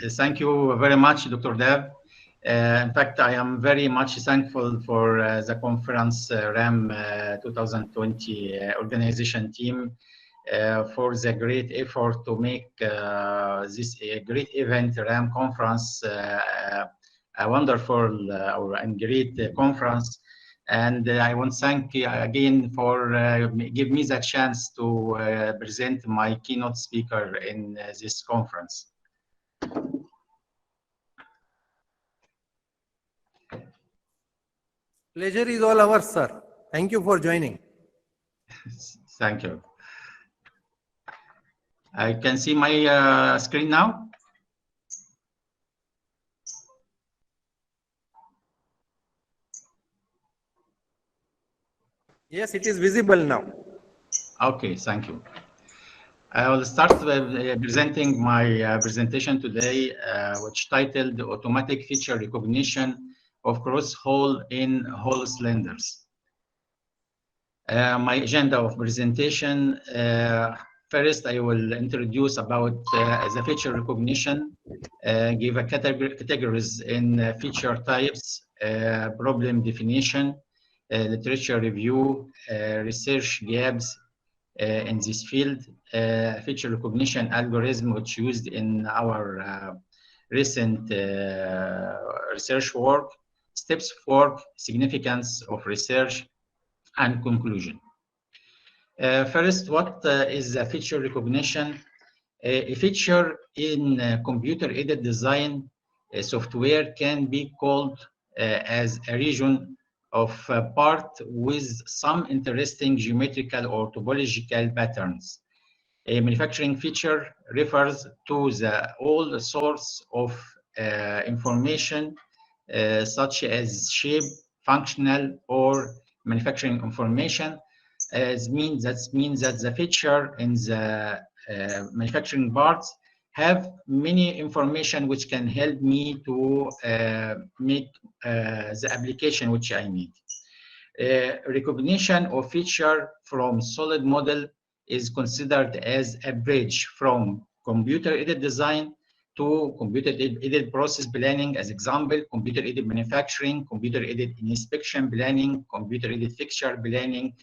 Thank you very much, Dr. Dev. In fact, I am very much thankful for the conference RAM 2020 organization team for the great effort to make this great event, RAM conference, a wonderful and great conference. And I want to thank you again for giving me the chance to present my keynote speaker in this conference. Pleasure is all ours, sir. Thank you for joining. Thank you. I can see my screen now. Yes, it is visible now. Okay, thank you. I will start with presenting my presentation today, which titled Automatic Feature Recognition of Cross-Hole in Hole Cylinders. My agenda of presentation, first I will introduce about the feature recognition, give a categories in feature types, problem definition, literature review, research gaps in this field, feature recognition algorithm which used in our recent research work, steps of work, significance of research, and conclusion. First, what is a feature recognition? A feature in computer-aided design software can be called as a region of a part with some interesting geometrical or topological patterns. A manufacturing feature refers to the all source of information such as shape, functional, or manufacturing information. Means that the feature in the manufacturing parts have many information which can help me to make the application which I need. Recognition of feature from solid model is considered as a bridge from computer-aided design to computer-aided process planning, as example, computer-aided manufacturing, computer-aided inspection planning, computer-aided fixture planning,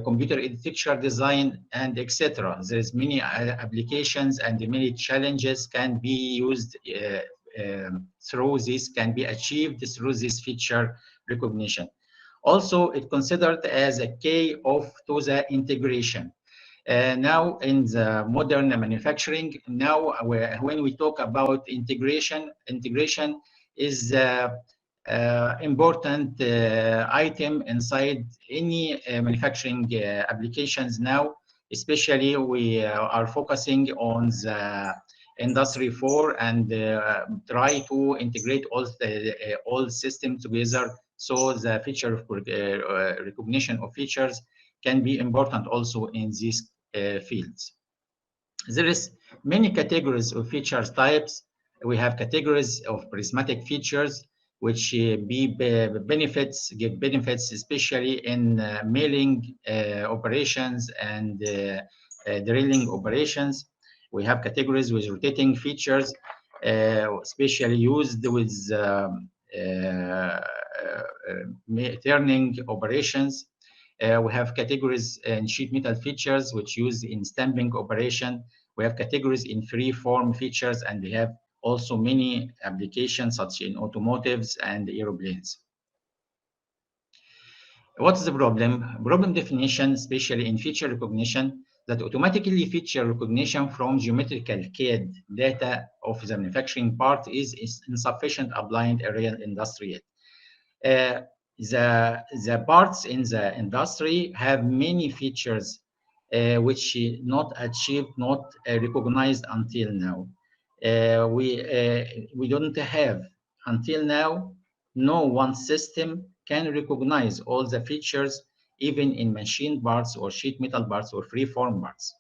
computer-aided fixture design, and etc. There's many applications and many challenges can be used through this, can be achieved through this feature recognition. Also, it's considered as a key to the integration. Now in the modern manufacturing, now when we talk about integration is important item inside any manufacturing applications now. Especially we are focusing on the Industry 4 and try to integrate all systems together. So the feature recognition of features can be important also in these fields. There is many categories of features types. We have categories of prismatic features, which give benefits, especially in milling operations and drilling operations. We have categories with rotating features, especially used with turning operations. We have categories in sheet metal features, which use in stamping operation. We have categories in free form features, and we have also many applications such in automotives and aeroplanes. What is the problem? Problem definition, especially in feature recognition, that automatically feature recognition from geometrical CAD data of the manufacturing part is insufficient applying a real industry. The parts in the industry have many features which not achieved, not recognized until now. We don't have until now, no one system can recognize all the features, even in machine parts or sheet metal parts or free-form parts.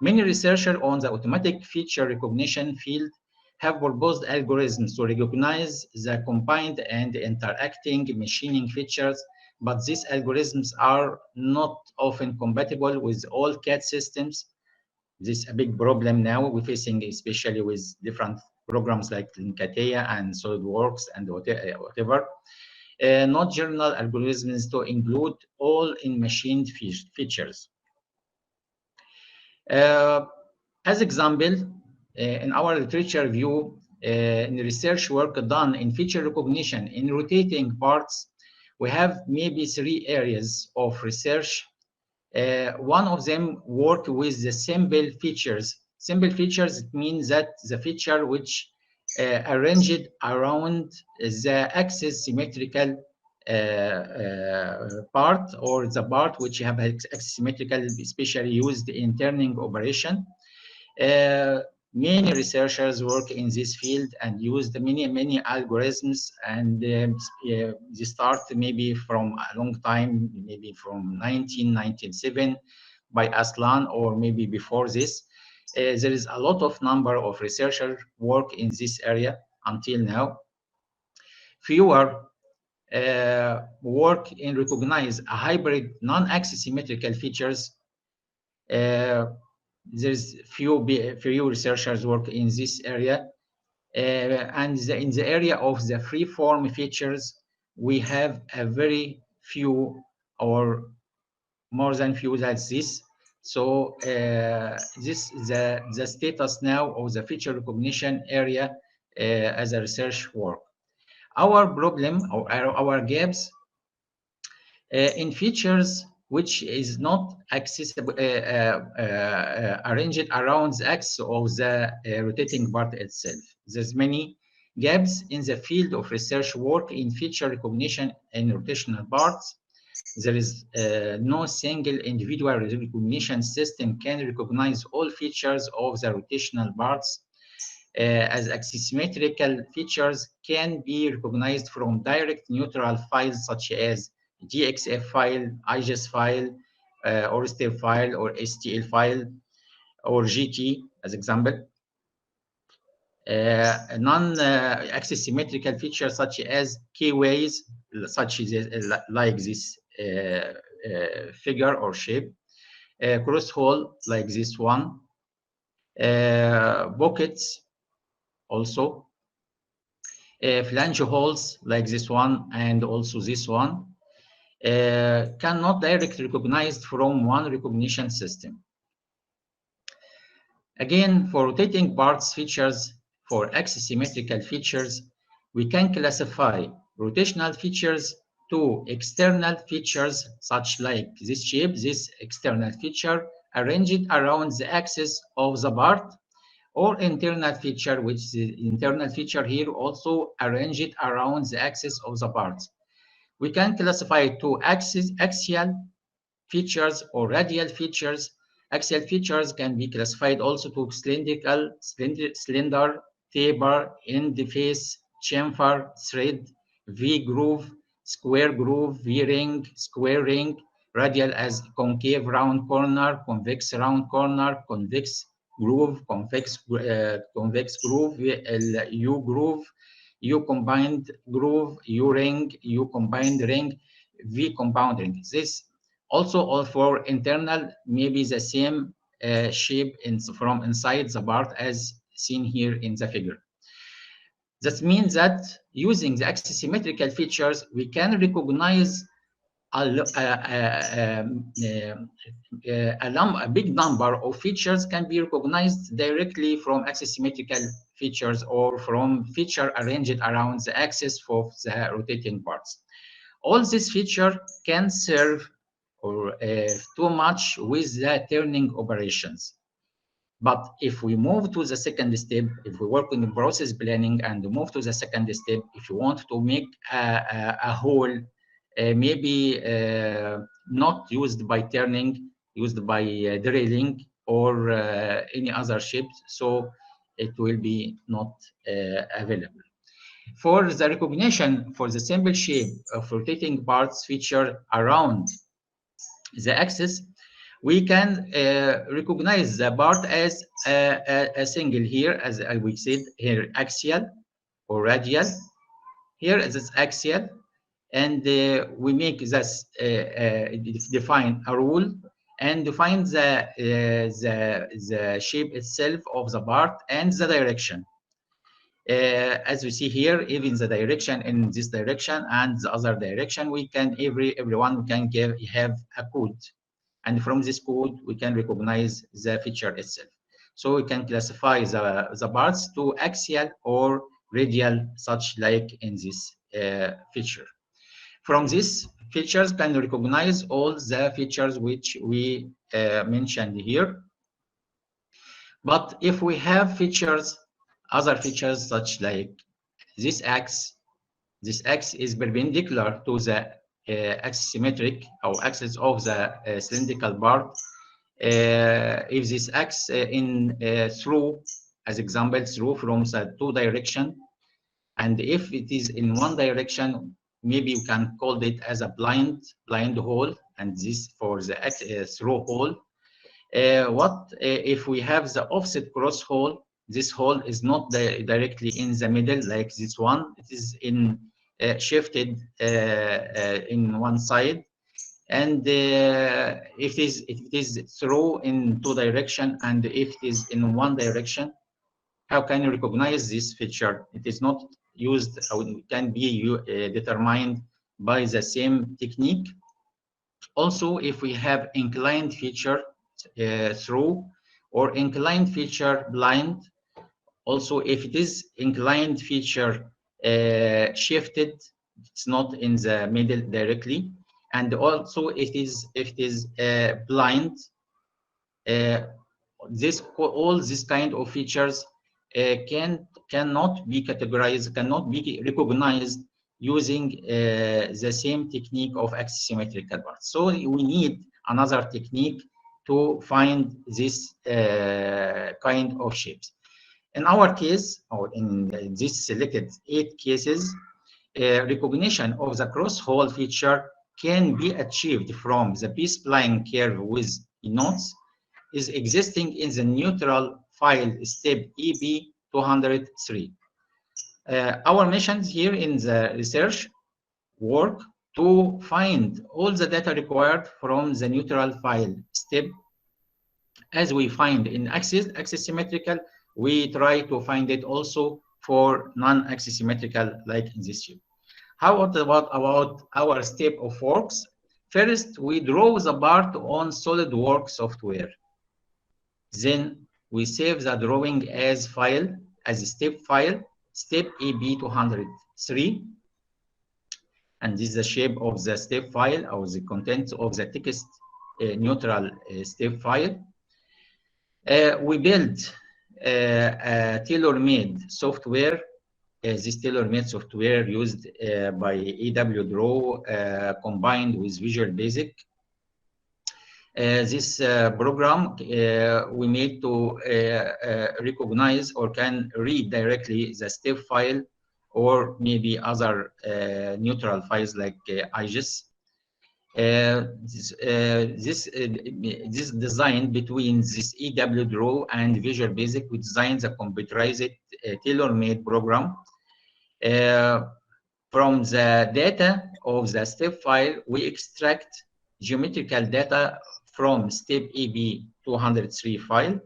Many researchers on the automatic feature recognition field have proposed algorithms to recognize the combined and interacting machining features, but these algorithms are not often compatible with all CAD systems. This is a big problem now we're facing, especially with different programs like Linkatea and SolidWorks and whatever. Not general algorithms to include all in-machine features. As example, in our literature review, in the research work done in feature recognition in rotating parts, we have maybe 3 areas of research. One of them work with the simple features. Simple features means that the feature which arranged around the axis symmetrical part, or the part which have axis symmetrical, especially used in turning operation. Many researchers work in this field and use many algorithms, and they start maybe from a long time, maybe from 1997 by Aslan, or maybe before this. There is a lot of number of researchers work in this area until now. Fewer work in recognize a hybrid non-axis symmetrical features. There's few researchers work in this area, and in the area of the free-form features, we have a very few, or more than few, that's this. So this is the status now of the feature recognition area as a research work. Our problem, or our gaps in features which is not accessible, arranged around the axis of the rotating part itself. There's many gaps in the field of research work in feature recognition in rotational parts. There is no single individual recognition system can recognize all features of the rotational parts. As axis-symmetrical features can be recognized from direct neutral files such as GXF file, IGES file, or STEP file, or STL file, or GT as example. Non-axis symmetrical features such as keyways, such as like this figure or shape, cross hole like this one, pockets also, flange holes like this one and also this one, cannot directly recognized from one recognition system. Again, for rotating parts features, for axis symmetrical features, we can classify rotational features to external features, such like this shape, this external feature arranged around the axis of the part, or internal feature, which the internal feature here also arranged around the axis of the parts. We can classify two axial features or radial features. Axial features can be classified also to cylindrical, cylinder, taper, end face, chamfer, thread, V-groove, square groove, V-ring, square ring, radial as concave round corner, convex round corner, convex groove, convex groove, U-groove, U combined groove, U ring, U combined ring, V compound ring. This also all for internal, maybe the same shape from inside the part as seen here in the figure. That means that using the axis symmetrical features, we can recognize a big number of features can be recognized directly from axis symmetrical features or from feature arranged around the axis of the rotating parts. All these features can serve or too much with the turning operations. But if we move to the second step, if we work in the process planning and move to the second step, if you want to make a hole maybe not used by turning, used by drilling or any other shapes, so it will be not available. For the recognition for the simple shape of rotating parts feature around the axis, we can recognize the part as a single here, as we said here, axial or radial. Here is axial, and we make this define a rule and define the shape itself of the part and the direction. As we see here, even the direction in this direction and the other direction, we can everyone can have a code, and from this code we can recognize the feature itself. So we can classify the parts to axial or radial, such like in this feature. From these features, can recognize all the features which we mentioned here. But if we have features, other features such like this axis is perpendicular to the axis-symmetric or axis of the cylindrical part. If this axis through, as example, through from the two direction, and if it is in one direction, maybe you can call it as a blind hole, and this for the through hole. What if we have the offset cross hole? This hole is not directly in the middle like this one. It is in shifted in one side. And if it is through in two direction, and if it is in one direction, how can you recognize this feature? It is not used, or it can be determined by the same technique. Also, if we have inclined feature through or inclined feature blind, also if it is inclined feature shifted, it's not in the middle directly, and also if it is blind, all these kind of features cannot be categorized, cannot be recognized using the same technique of axis-symmetrical parts. So we need another technique to find this kind of shapes. In our case, or in this selected 8 cases, recognition of the cross-hole feature can be achieved from the B-spline curve with nodes is existing in the neutral file step EB203. Our mission here in the research work to find all the data required from the neutral file step. As we find in axis-symmetrical, we try to find it also for non-axis-symmetrical, like in this shape. How about our step of works? First, we draw the part on SolidWorks software. Then we save the drawing as file, as a step file, step EB203. And this is the shape of the step file, or the content of the text neutral step file. We build a tailor-made software. This tailor-made software used by EW combined with Visual Basic. This program we made to recognize or can read directly the step file, or maybe other neutral files like IGES. This design between this EW and Visual Basic, we designed the computerized tailor-made program. From the data of the step file, we extract geometrical data from step EB203 file,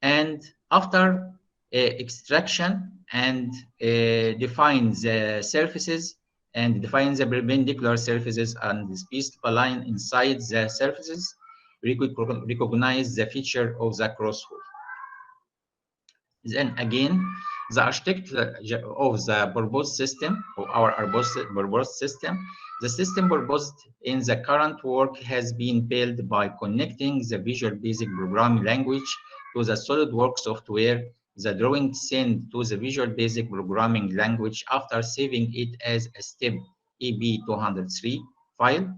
and after extraction and define the surfaces and define the perpendicular surfaces and the B-spline inside the surfaces, we could recognize the feature of the cross-hole. Then again, the architecture of the proposed system, or our proposed system, the system proposed in the current work has been built by connecting the Visual Basic programming language to the SolidWorks software. The drawing sent to the Visual Basic programming language after saving it as a step EB203 file.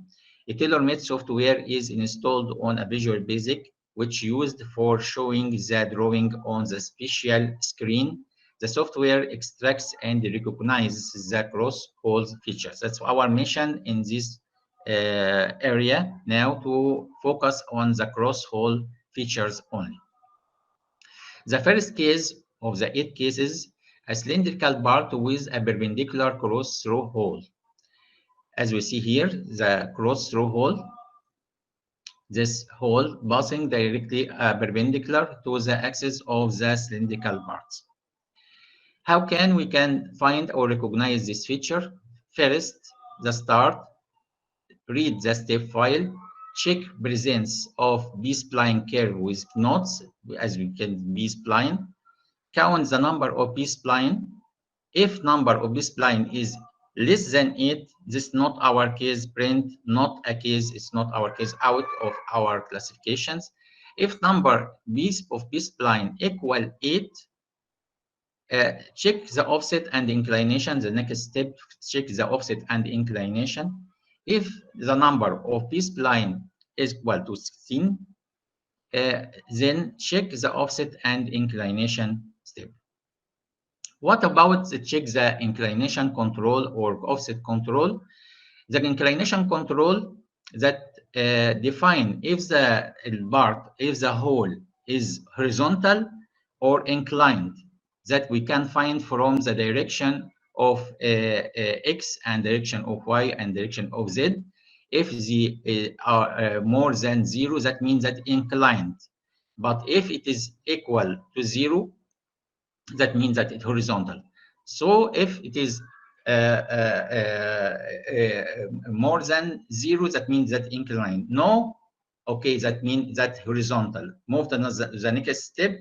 A tailor-made software is installed on a Visual Basic, which used for showing the drawing on the special screen. The software extracts and recognizes the cross-hole features. That's our mission in this area now, to focus on the cross-hole features only. The first case of the 8 cases, a cylindrical part with a perpendicular cross-through hole. As we see here, the cross-through hole, this hole passing directly perpendicular to the axis of the cylindrical parts. How can we find or recognize this feature? First, the start, read the step file, check presence of B-spline curve with knots, as we can B-spline, count the number of B-spline. If number of B-spline is less than 8, this is not our case, print, not a case, it's not our case, out of our classifications. If number of B-spline equal 8, check the offset and inclination. The next step, check the offset and inclination. If the number of B-spline is equal to 16, then check the offset and inclination step. What about the check the inclination control or offset control? The inclination control that define if the part, if the hole is horizontal or inclined, that we can find from the direction of X and direction of Y and direction of Z. If they are more than 0, that means that inclined. But if it is equal to 0, that means that it's horizontal. So if it is more than 0, that means that inclined. No, okay, that means that horizontal. Move to the next step.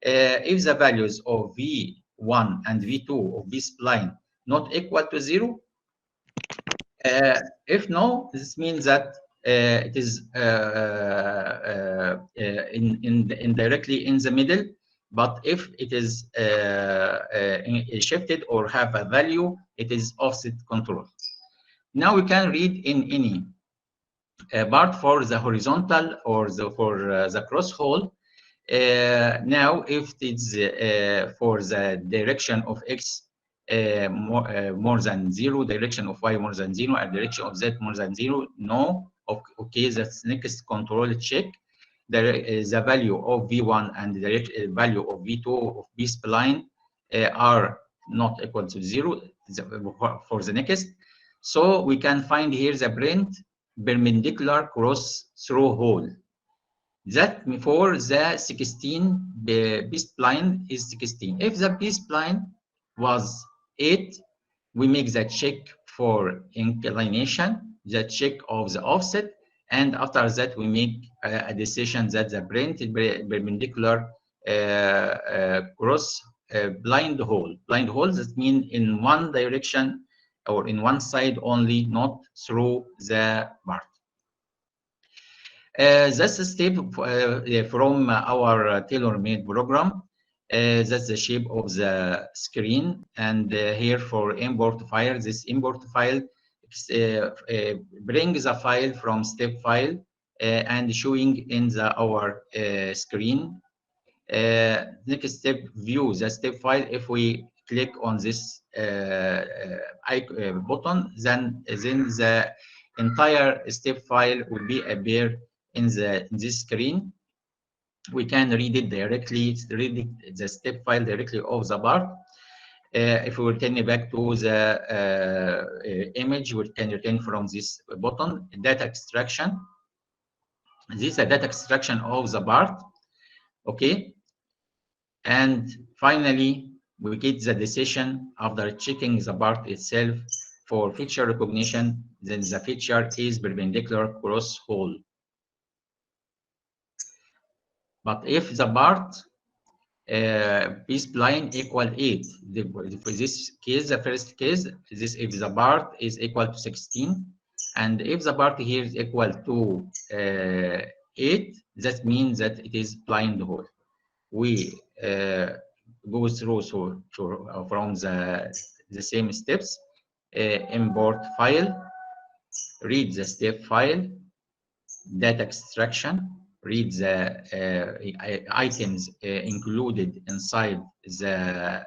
If the values of V1 and V2 of this spline not equal to 0, if no, this means that it is indirectly in the middle. But if it is shifted or have a value, it is offset control. Now we can read in any part for the horizontal or for the cross hole. Now, if it's for the direction of X more than 0, direction of Y more than 0, and direction of Z more than 0, no. Okay, that's next control check. The value of V1 and the value of V2 of B-spline are not equal to 0 for the next. So we can find here the print perpendicular cross through hole. That for the 16 B-spline is 16. If the B-spline was 8, we make the check for inclination, the check of the offset, and after that we make a decision that the print perpendicular cross blind hole. Blind holes, that means in one direction or in one side only, not through the part. That's a step from our tailor-made program. That's the shape of the screen. And here for import file, this import file brings a file from step file and showing in our screen. Next step, view the step file. If we click on this button, then the entire step file will be appear in this screen. We can read it directly, read the step file directly of the part. If we return back to the image, we can return from this button, data extraction. This is a data extraction of the part. Okay. And finally, we get the decision after checking the part itself for feature recognition. Then the feature is perpendicular cross hole. But if the part B-spline equal 8, for this case, the first case, this if the part is equal to 16, and if the part here is equal to 8, that means that it is blind hole. We go through from the same steps, import file, read the step file, data extraction, read the items included inside the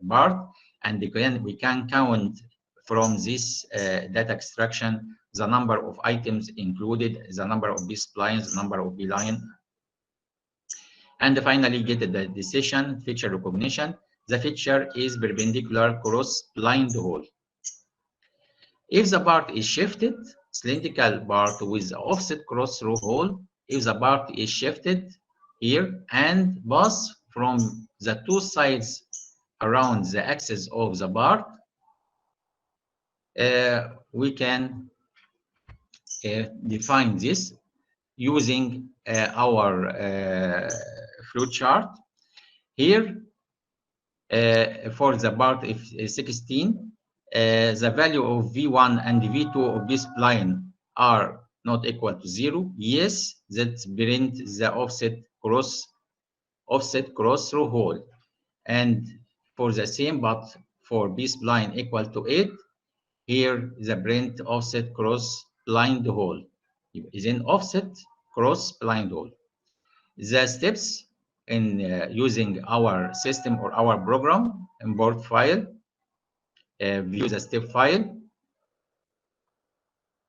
part, and again we can count from this data extraction the number of items included, the number of B-splines, the number of B-line, and finally get the decision feature recognition. The feature is perpendicular cross blind hole. If the part is shifted, cylindrical part with offset cross through hole. If the part is shifted here and pass from the two sides around the axis of the part, we can define this using our flow chart. Here, for the part of 16, the value of V1 and V2 of this spline are not equal to 0. Yes, that print the offset cross through hole. And for the same, but for B spline equal to 8, here the print offset cross blind hole is in offset cross blind hole. The steps in using our system or our program: import file, view the step file,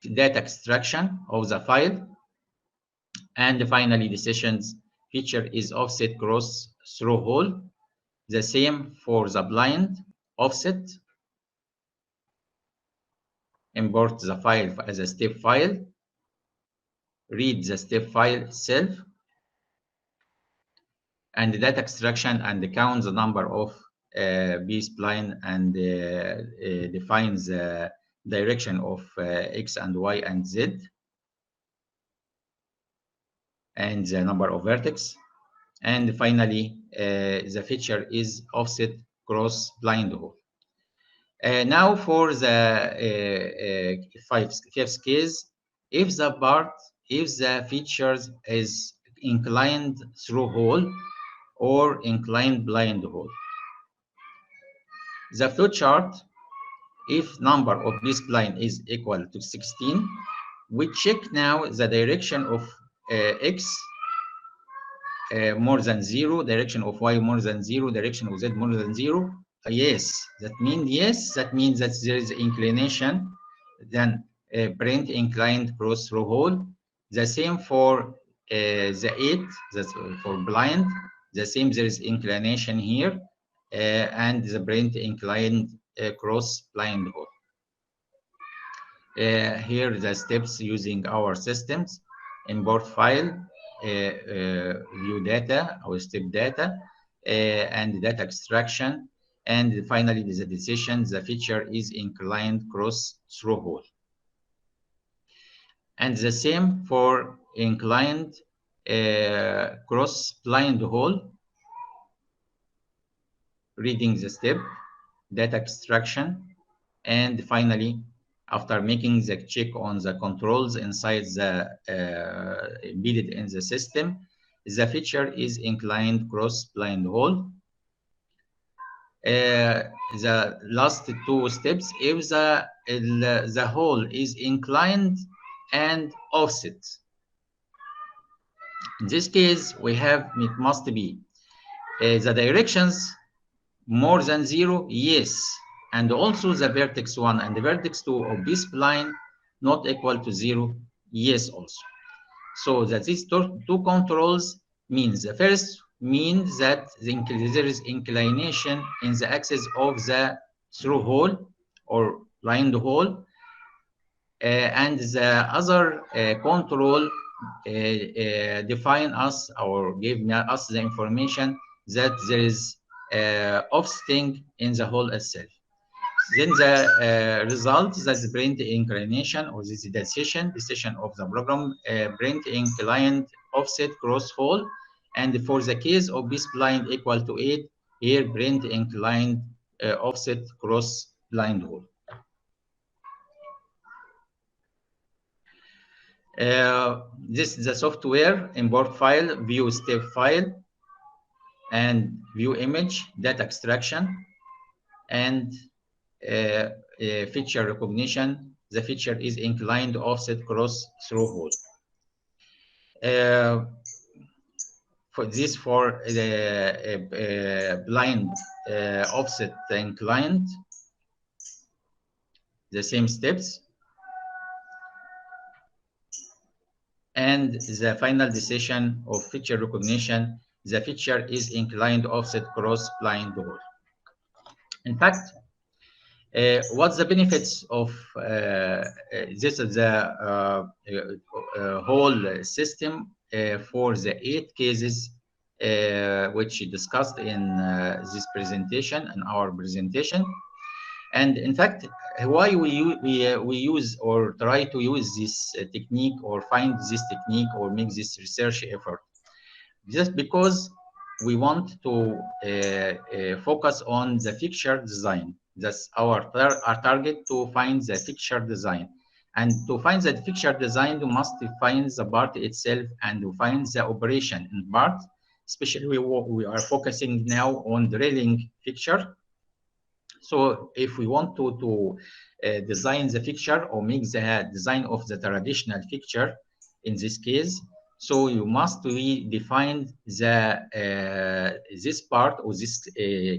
data extraction of the file, and finally decisions feature is offset cross through hole. The same for the blind offset. Import the file as a step file, read the step file itself, and the data extraction, and count the number of B-spline, and define the direction of X and Y and Z, and the number of vertex. And finally, the feature is offset cross blind hole. Now for the fifth case, if the features is inclined through hole or inclined blind hole. The flow chart, if number of B-spline is equal to 16, we check now the direction of X more than 0, direction of Y more than 0, direction of Z more than 0. Yes, that means that there is inclination, then print inclined cross through hole. The same for the 8, that's for blind. The same, there is inclination here, and the print inclined cross blind hole. Here the steps using our systems: import file, view data, our step data, and data extraction, and finally the decision the feature is inclined cross through hole. And the same for inclined cross blind hole, reading the step, data extraction, and finally, after making the check on the controls inside the embedded in the system, the feature is inclined cross blind hole. The last two steps, if the hole is inclined and offset. In this case, it must be the directions more than 0, yes, and also the vertex 1 and the vertex 2 of this spline not equal to 0, yes also. So that these two controls means, the first means that there is inclination in the axis of the through hole or blind hole, and the other control define us or give us the information that there is offsetting in the hole itself. Then the result, that's print inclination, or this is decision of the program, print inclined offset cross hole. And for the case of B spline equal to 8, here print inclined offset cross blind hole. This is the software: import file, view step file, and view image, data extraction, and feature recognition. The feature is inclined offset cross through hole. For the blind offset inclined, the same steps. And the final decision of feature recognition, the feature is inclined offset cross blind hole. In fact, what's the benefits of this is the whole system for the 8 cases which discussed in this presentation, in our presentation. And in fact, why we use or try to use this technique or find this technique or make this research effort? Just because we want to focus on the fixture design. That's our target, to find the fixture design. And to find the fixture design, you must define the part itself and to find the operation in part. Especially we are focusing now on drilling fixture. So if we want to design the fixture or make the design of the traditional fixture, in this case, so you must redefine this part or this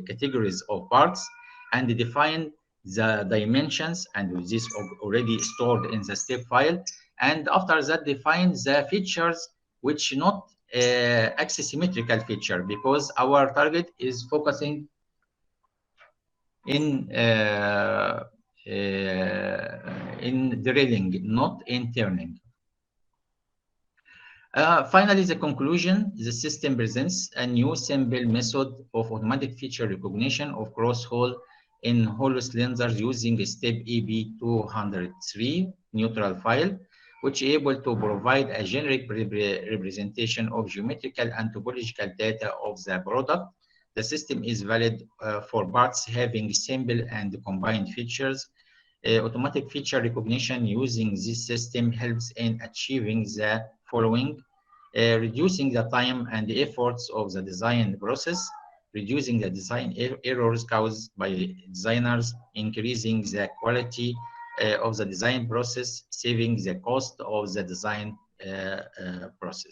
categories of parts and define the dimensions, and this already stored in the step file. And after that, define the features which not axis-symmetrical feature, because our target is focusing in drilling, not in turning. Finally, the conclusion: the system presents a new simple method of automatic feature recognition of cross-hole in hollow cylinders using step EB203 neutral file, which is able to provide a generic representation of geometrical and topological data of the product. The system is valid for parts having simple and combined features. Automatic feature recognition using this system helps in achieving the following: reducing the time and the efforts of the design process, reducing the design errors caused by designers, increasing the quality of the design process, saving the cost of the design process.